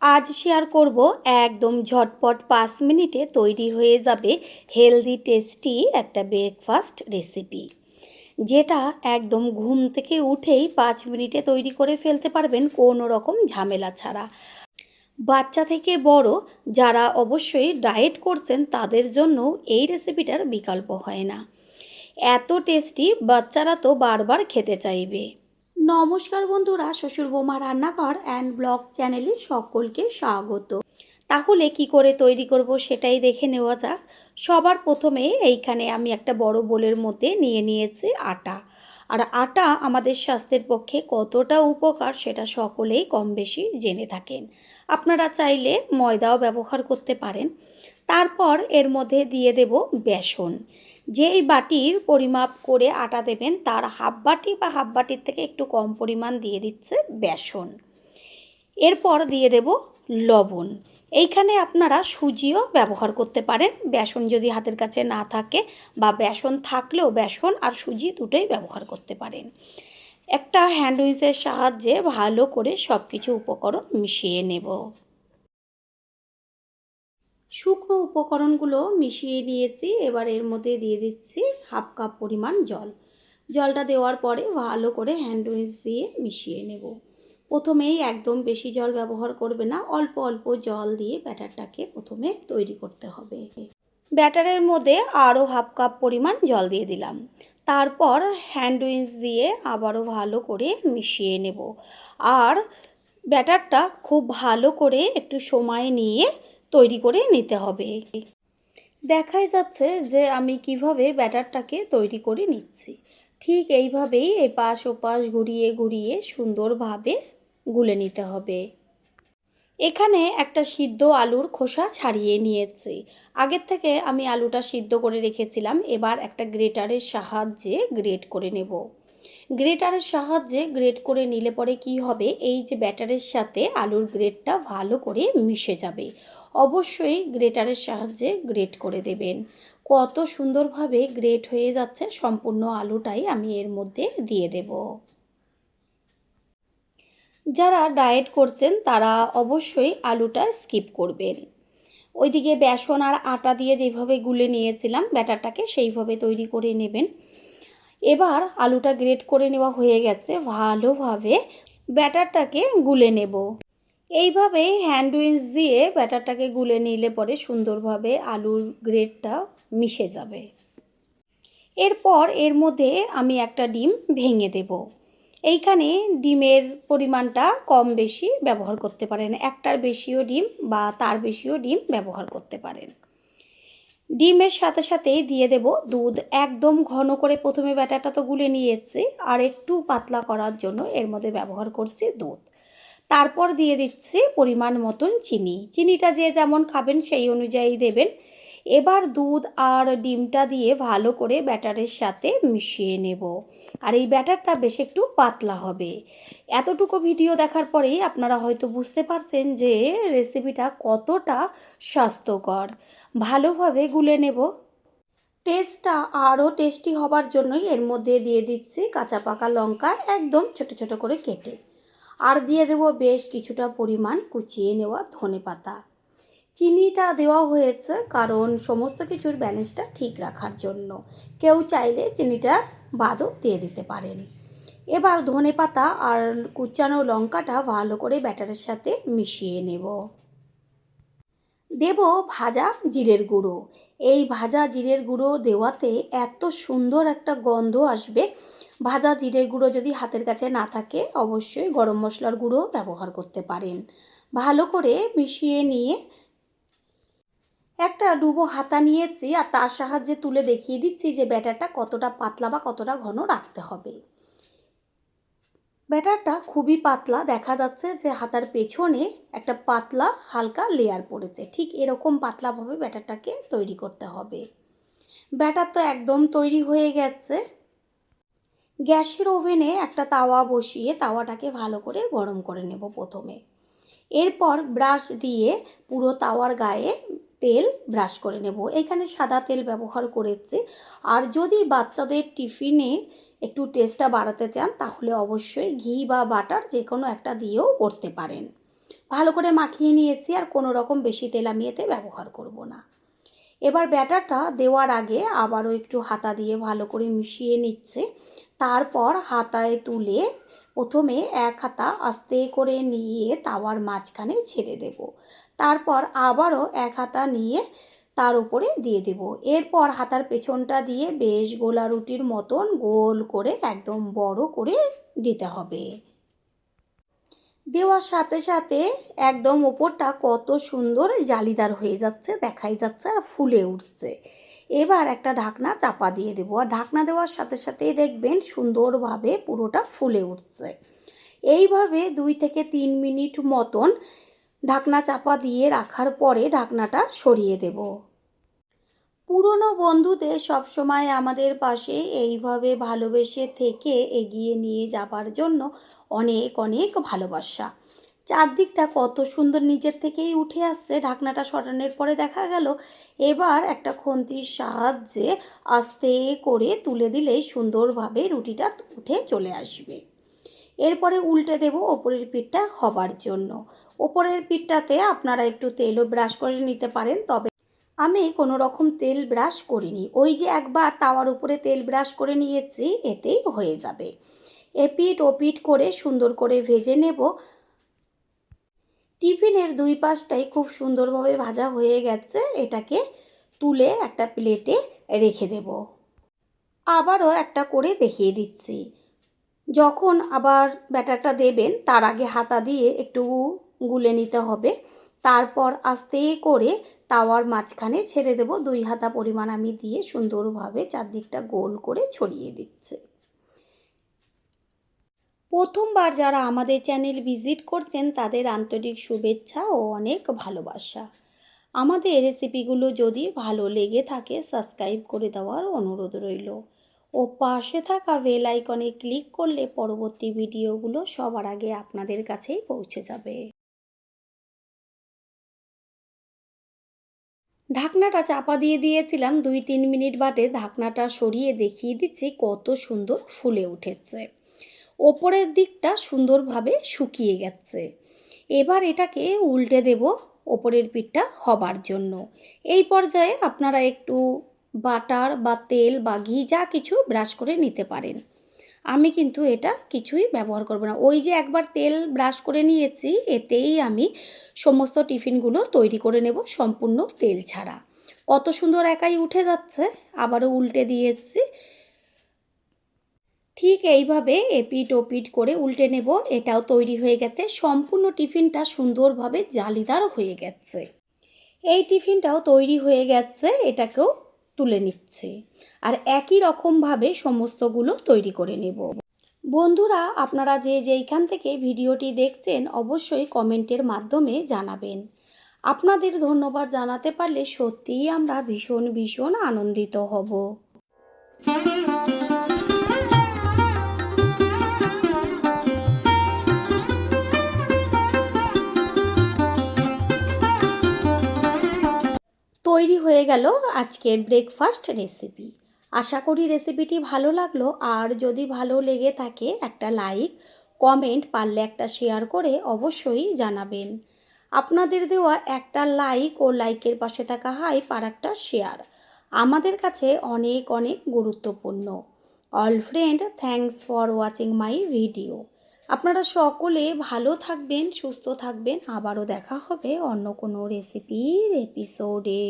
আজ শেয়ার করব একদম ঝটপট 5 মিনিটে তৈরি হয়ে যাবে হেলদি টেস্টি একটা ব্রেকফাস্ট রেসিপি, যেটা একদম ঘুম থেকে উঠেই 5 মিনিটে তৈরি করে ফেলতে পারবেন কোনো রকম ঝামেলা ছাড়া। বাচ্চা থেকে বড় যারা অবশ্যই ডায়েট করছেন তাদের জন্য এই রেসিপিটার বিকল্প হয় না। এত টেস্টি, বাচ্চারা তো বারবার খেতে চাইবে। নমস্কার বন্ধুরা, শ্বশুর বৌমা রান্নাঘর অ্যান্ড ব্লগ চ্যানেলে সকলকে স্বাগত। তাহলে কি করে তৈরি করব সেটাই দেখে নেওয়া যাক। সবার প্রথমে এইখানে আমি একটা বড় বোলের মধ্যে নিয়ে নিয়েছি আটা। আর আটা আমাদের স্বাস্থ্যের পক্ষে কতটা উপকার সেটা সকলেই কম বেশি জেনে থাকেন। আপনারা চাইলে ময়দাও ব্যবহার করতে পারেন। তারপর এর মধ্যে দিয়ে দেব বেসন। যেই বাটির পরিমাপ করে আটা দেবেন তার হাফ বাটি বা হাফ বাটির থেকে একটু কম পরিমাণ দিয়ে দিচ্ছে বেসন। এরপর দিয়ে দেব লবণ। এইখানে আপনারা সুজিও ব্যবহার করতে পারেন, বেসন যদি হাতের কাছে না থাকে, বা বেসন থাকলেও বেসন আর সুজি দুটোই ব্যবহার করতে পারেন। একটা হ্যান্ড উইচের সাহায্যে ভালো করে সব কিছু উপকরণ মিশিয়ে নেব। শুকনো উপকরণগুলো মিশিয়ে নিয়েছি। এবার এর মধ্যে দিয়ে দিচ্ছি হাফ কাপ পরিমাণ জল। জলটা দেওয়ার পরে ভালো করে হ্যান্ড উইচ দিয়ে মিশিয়ে নেব। প্রথমেই একদম বেশি জল ব্যবহার করবে না, অল্প অল্প জল দিয়ে ব্যাটারটাকে প্রথমে তৈরি করতে হবে। ব্যাটারের মধ্যে আরও হাফ কাপ পরিমাণ জল দিয়ে দিলাম। তারপর হ্যান্ড উইচ দিয়ে আবারও ভালো করে মিশিয়ে নেব। আর ব্যাটারটা খুব ভালো করে একটু সময় নিয়ে তৈরি করে নিতে হবে। দেখাই যাচ্ছে যে আমি কিভাবে ব্যাটারটাকে তৈরি করে নিচ্ছি। ঠিক এইভাবেই এপাশ ওপাশ ঘুরিয়ে ঘুরিয়ে সুন্দরভাবে গুলে নিতে হবে। এখানে একটা সিদ্ধ আলুর খোসা ছাড়িয়ে নিয়েছি। আগের থেকে আমি আলুটা সিদ্ধ করে রেখেছিলাম। এবার একটা গ্রেটারের সাহায্যে গ্রেট করে নেব। গ্রেটারের সাহায্যে গ্রেট করে নিলে পরে কি হবে, এই যে ব্যাটারের সাথে আলুর গ্রেটটা ভালো করে মিশে যাবে। অবশ্যই গ্রেটারের সাহায্যে গ্রেট করে দেবেন। কত সুন্দরভাবে গ্রেট হয়ে যাচ্ছে, সম্পূর্ণ আলুটাই আমি এর মধ্যে দিয়ে দেব। যারা ডায়েট করছেন তারা অবশ্যই আলুটা স্কিপ করবেন। ওইদিকে বেসন আর আটা দিয়ে যেভাবে গুলে নিয়েছিলাম ব্যাটারটাকে, সেইভাবে তৈরি করে নেবেন। এবার আলুটা গ্রেট করে নেওয়া হয়ে গেছে, ভালোভাবে ব্যাটারটাকে গুলে নেব। এইভাবে হ্যান্ড উইচ দিয়ে ব্যাটারটাকে গুলে নিলে পরে সুন্দরভাবে আলুর গ্রেটটা মিশে যাবে। এরপর এর মধ্যে আমি একটা ডিম ভেঙে দেব। এইখানে ডিমের পরিমাণটা কম বেশি ব্যবহার করতে পারেন, একটার বেশিও ডিম বা তার বেশিও ডিম ব্যবহার করতে পারেন। ডিমের সাথে সাথেই দিয়ে দেব দুধ। একদম ঘন করে প্রথমে ব্যাটারটা তো গুলে নিয়েছি, আর একটু পাতলা করার জন্য এর মধ্যে ব্যবহার করছি দুধ। তারপর দিয়ে দিচ্ছি পরিমাণ মতন চিনি। চিনিটা যে যেমন খাবেন সেই অনুযায়ী দেবেন। এবার দুধ আর ডিমটা দিয়ে ভালো করে ব্যাটারের সাথে মিশিয়ে নেব। আর এই ব্যাটারটা বেশ একটু পাতলা হবে। এতটুকু ভিডিও দেখার পরেই আপনারা হয়তো বুঝতে পারছেন যে রেসিপিটা কতটা স্বাস্থ্যকর। ভালোভাবে গুলে নেব। টেস্টটা আরও টেস্টি হবার জন্যই এর মধ্যে দিয়ে দিচ্ছি কাঁচা পাকা লঙ্কা একদম ছোট ছোট করে কেটে। আর দিয়ে দেব বেশ কিছুটা পরিমাণ কুচিয়ে নেওয়া ধনেপাতা। চিনিটা দেওয়া হয়েছে কারণ সমস্ত কিছুর ব্যালেন্সটা ঠিক রাখার জন্য। কেউ চাইলে চিনিটা বাদও দিয়ে দিতে পারেন। এবার ধনেপাতা আর কুচানো লঙ্কাটা ভালো করে ব্যাটারের সাথে মিশিয়ে নেব। দেব ভাজা জিরের গুঁড়ো। এই ভাজা জিরের গুঁড়ো দেওয়াতে এত সুন্দর একটা গন্ধ আসবে। ভাজা জিরের গুঁড়ো যদি হাতের কাছে না থাকে অবশ্যই গরম মশলার গুঁড়ো ব্যবহার করতে পারেন। ভালো করে মিশিয়ে নিয়ে একটা ডুবো হাতা নিয়েছি, আর তার সাহায্যে তুলে দেখিয়ে দিচ্ছি যে ব্যাটারটা কতটা পাতলা বা কতটা ঘন রাখতে হবে। ব্যাটারটা খুবই পাতলা, দেখা যাচ্ছে যে হাতার পেছনে একটা পাতলা হালকা লেয়ার পড়েছে। ঠিক এরকম পাতলাভাবে ব্যাটারটাকে তৈরি করতে হবে। ব্যাটার তো একদম তৈরি হয়ে গেছে। গ্যাসের ওভেনে একটা তাওয়া বসিয়ে তাওয়াটাকে ভালো করে গরম করে নেব প্রথমে। এরপর ব্রাশ দিয়ে পুরো তাওয়ার গায়ে তেল ব্রাশ করে নেব। এখানে সাদা তেল ব্যবহার করেছি। আর যদি বাচ্চাদের টিফিনে একটু টেস্টটা বাড়াতে চান তাহলে অবশ্যই ঘি বা বাটার যে কোনো একটা দিয়েও করতে পারেন। ভালো করে মাখিয়ে নিয়েছি, আর কোনো রকম বেশি তেল আমি এতে ব্যবহার করব না। এবার ব্যাটারটা দেওয়ার আগে আবারও একটু হাতা দিয়ে ভালো করে মিশিয়ে নিচ্ছে। তারপর হাতায় তুলে প্রথমে এক হাতা আস্তে করে নিয়ে তাওয়ার মাঝখানে ছেড়ে দেব। তারপর আবারও এক হাতা নিয়ে তার উপরে দিয়ে দেব। এরপর হাতার পেছনটা দিয়ে বেশ গোলা রুটির মতন গোল করে একদম বড় করে দিতে হবে। দেওয়ার সাথে সাথে একদম ওপরটা কত সুন্দর জালিদার হয়ে যাচ্ছে, দেখাই যাচ্ছে, আর ফুলে উঠছে। এবার একটা ঢাকনা চাপা দিয়ে দেবো, আর ঢাকনা দেওয়ার সাথে সাথেই দেখবেন সুন্দরভাবে পুরোটা ফুলে উঠছে। এইভাবে 2 থেকে 3 মিনিট মতন ঢাকনা চাপা দিয়ে রাখার পরে ঢাকনাটা সরিয়ে দেব। পুরনো বন্ধুদের সবসময় আমাদের পাশে এইভাবে ভালোবেসে থেকে এগিয়ে নিয়ে যাবার জন্য অনেক অনেক ভালোবাসা। চারদিকটা কত সুন্দর নিজের থেকেই উঠে আসছে। ঢাকনাটা সরানোর পরে দেখা গেল এবার একটা খুন্তির সাহায্যে আস্তে করে তুলে দিলেই সুন্দরভাবে রুটিটা উঠে চলে আসবে। এরপরে উল্টে দেব ওপরের পিঠটা হবার জন্য। ওপরের পিঠটাতে আপনারা একটু তেলও ব্রাশ করে নিতে পারেন, তবে আমি কোনো রকম তেল ব্রাশ করিনি। ওই যে একবার তাওয়ার উপরে তেল ব্রাশ করে নিয়েছি, এতেই হয়ে যাবে। এপিঠ ওপিঠ করে সুন্দর করে ভেজে নেব। টিফিনের 2 পাশটাই খুব সুন্দরভাবে ভাজা হয়ে গেছে। এটাকে তুলে একটা প্লেটে রেখে দেব। আবারও একটা করে দেখিয়ে দিচ্ছি। যখন আবার ব্যাটারটা দেবেন তার আগে হাতা দিয়ে একটু গুলে নিতে হবে। তারপর আস্তে করে তাওয়ার মাঝখানে ছেড়ে দেব। 2 হাতা পরিমাণ আমি দিয়ে সুন্দরভাবে চারদিকটা গোল করে ছড়িয়ে দিচ্ছি। প্রথমবার যারা আমাদের চ্যানেল ভিজিট করছেন তাদের আন্তরিক শুভেচ্ছা ও অনেক ভালোবাসা। আমাদের রেসিপিগুলো যদি ভালো লেগে থাকে সাবস্ক্রাইব করে দেওয়ার অনুরোধ রইল, ও পাশে থাকা বেল আইকনে ক্লিক করলে পরবর্তী ভিডিওগুলো সবার আগে আপনাদের কাছেই পৌঁছে যাবে। ঢাকনাটা চাপা দিয়ে দিয়েছিলাম 2-3 মিনিট বাদে ঢাকনাটা সরিয়ে দেখিয়ে দিচ্ছি কত সুন্দর ফুলে উঠেছে। ওপরের দিকটা সুন্দরভাবে শুকিয়ে গেছে। এবার এটাকে উল্টে দেব ওপরের পিঠটা হবার জন্য। এই পর্যায়ে আপনারা একটু বাটার বা তেল বা ঘি যা কিছু ব্রাশ করে নিতে পারেন। আমি কিন্তু এটা কিছুই ব্যবহার করব না। ওই যে একবার তেল ব্রাশ করে নিয়েছি, এতেই আমি সমস্ত টিফিনগুলো তৈরি করে নেব সম্পূর্ণ তেল ছাড়া। কত সুন্দর একাই উঠে যাচ্ছে। আবারও উল্টে দিয়েছি। ঠিক এইভাবে এপিঠ ওপিঠ করে উল্টে নেব। এটাও তৈরি হয়ে গেছে। সম্পূর্ণ টিফিনটা সুন্দরভাবে জালিদার হয়ে গেছে। এই টিফিনটাও তৈরি হয়ে গেছে, এটাকেও তুলে নিচ্ছি। আর একই রকমভাবে সমস্তগুলো তৈরি করে নেব। বন্ধুরা, আপনারা যে যেইখান থেকে ভিডিওটি দেখছেন অবশ্যই কমেন্টের মাধ্যমে জানাবেন। আপনাদের ধন্যবাদ জানাতে পারলে সত্যিই আমরা ভীষণ ভীষণ আনন্দিত হব। তৈরি হয়ে গেল আজকের ব্রেকফাস্ট রেসিপি। আশা করি রেসিপিটি ভালো লাগলো, আর যদি ভালো লেগে থাকে একটা লাইক, কমেন্ট, পারলে একটা শেয়ার করে অবশ্যই জানাবেন। আপনাদের দেওয়া একটা লাইক ও লাইকের পাশে থাকা হাইপ আর একটা শেয়ার আমাদের কাছে অনেক অনেক গুরুত্বপূর্ণ। All friend, thanks for watching my video. আপনারা সকলে ভালো থাকবেন, সুস্থ থাকবেন। আবারও দেখা হবে অন্য কোনো রেসিপির এপিসোডে।